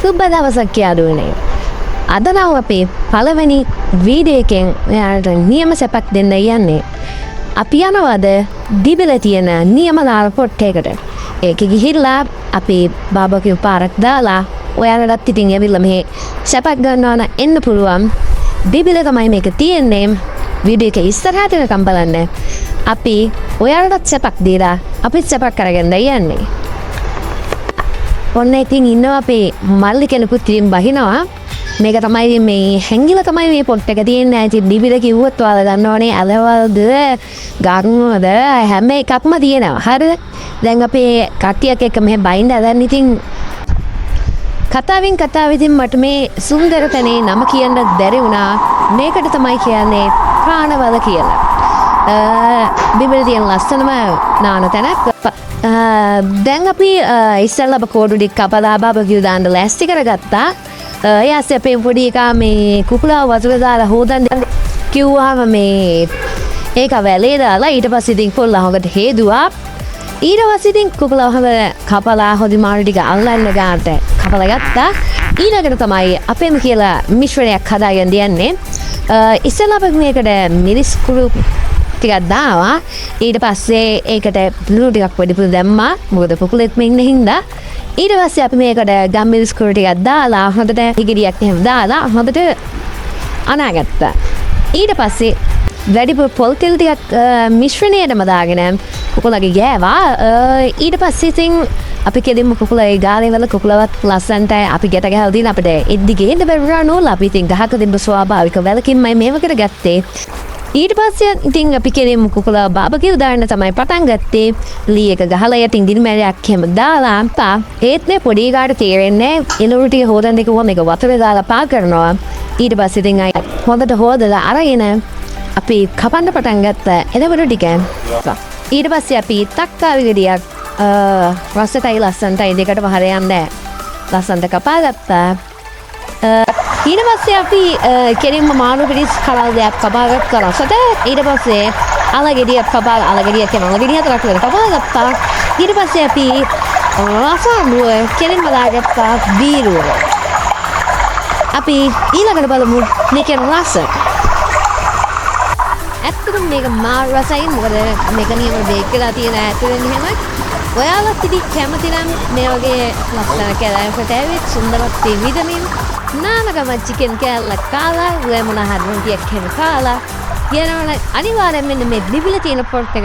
සුබ දවසක් කියාදුවනේ. අද නම් අපේ පළවෙනි වීඩියෝ එකෙන් ඔයාලට නියම සැපක් දෙන්න යන්නේ. අපි යනවාද දිබිල තියෙන නියමලාර පොට්ටේකට. ඒක ගිහිල්ලා අපි බාබකියු පාරක් දාලා ඔයාලටත් ඉතින් ඇවිල්ලා මෙහෙ සැපක් ගන්නවා නම් එන්න පුළුවන්. දිබිල තමයි මේක තියෙන්නේ. වීඩියෝ එක ඉස්සරහට එනකම් බලන්න. අපි ඔයාලටත් සැපක් දීලා අපිත් සැපක් කරගෙන යන්නේ. ඔන්න ඉතින් ඉන්නවා අපේ මල්ලි කෙනෙකුත් ඉතින් බහිනවා. මේක තමයි මේ හැංගිලා තමයි මේ පොට් එක තියෙන්නේ. ඉතින් දිබිල කිව්වොත් ඔයාලා දන්නවනේ අලවල්ද ගානුවද හැම එකක්ම තියෙනවා. හරිද? දැන් අපේ කට්ටියක් එක්ක මෙහෙ බයින්ද දැන් ඉතින් කතාවෙන් කතාවෙදින් මට මේ සුන්දර තැනේ නම කියන්න බැරි වුණා. මේකට තමයි කියන්නේ ප්‍රාණවල කියලා. බිබිල තියෙන ලස්සනම නාන තැනක්. දැන් අපි ඉස්සල්ලා කෝඩු ටික කපලා බබකියු දාන්න ලෑස්ති කරගත්තා. ඊයස්සේ අපේ පොඩි එකා මේ කුකුලා වතුර දාලා හොදන්න කිව්වම මේ ඒක වැලේ දාලා ඊට පස්සේ ඉතින් කොල්ලා හොකට හේදුවා. ඊට පස්සේ ඉතින් කුකුලා හොම කපලා හොදි මාළු ටික අල්ලන්න ගන්නට කපලා ගත්තා. ඊළඟට තමයි අපේම කියලා මිශ්‍රණයක් හදාගෙන යන්නේ. ඉස්සල්ලා අපි මේකට මිරිස් කුරු ටිකක් දාවා. ඊට පස්සේ ඒකට ලුණු ටිකක් වැඩිපුර දැම්මා. මොකද පුකුලෙක් මෙන්න හින්දා. ඊට පස්සේ අපි මේකට ගම්මිරිස් කුරු ටිකක් දාලා හොඳට ඉගිරියක් එහෙම දාලා හොඳට අනාගත්තා. ඊට පස්සේ වැඩිපුර පොල් තෙල් ටිකක් මිශ්‍රණයටම දාගෙන කුකුලගේ ගෑවා. ඊට පස්සේ ඉතින් අපි කෙලින්ම කුකුලගේ ගාලේ වල කුකුලවත් ලස්සන්ට අපි ගැට ගහලා දීලා අපිට එද්දි ගේන්න බැරුණා නෝල. අපි ඉතින් ගහක තිබ්බ ස්වාභාවික වැලකින්මයි මේව කරගත්තේ. ඊට පස්සේ ඉතින් අපි කෙලින්ම කුකුලා බාබකියු දාන්න තමයි පටන් ගත්තේ. ලී එක ගහලා යටින් ගිනි මැලයක් එහෙම දාලා ඒත් නේ පොඩි ගාට තේරෙන්නේ එළවලු ටික හොදන්න කිව්වම මේක වතුරේ දාලා පා කරනවා. ඊට පස්සේ ඉතින් අය හොඳට හොදලා අරගෙන අපි කපන්න පටන් ගත්තා එළවලු ටික. ඊට පස්සේ අපි තක්කාලි ගෙඩියක් රසටයි ලස්සන්ටයි දෙකට වහර යන්න ලස්සන්ට කපා ගත්තා. ඊට පස්සේ අපි කෙලින්ම මාළු පිරිස් කලල් දෙයක් කපාගත්ත රසට. ඊට පස්සේ අලගෙඩියක් කපා අලගෙඩියක් කියන අලගෙඩිය හතරක් විතර කපා ගත්තා. ඊට පස්සේ අපි රසමුව කෙලින්ම දාගත්තා බීරුව. අපි ඊළඟට බලමු මේකේ රස. ඇත්තටම මේක මාළු රසයි. මොකද මේක නියම බේක් කරලා තියෙන ඇතුලෙන් එහෙම. ඔයාලත් ඉතින් කැමති නම් මේ වගේ ලස්සන කැලෑවකට ඇවිත් සුන්දරත් විදමින් නානගම චිකන් කෑල්ලක් කාලා ඔය මොන හරි රුටියක් එහෙම කාලා යනවනේ අනිවාර්යෙන් මෙන්න මේ දිබිල තියෙන පොට් එක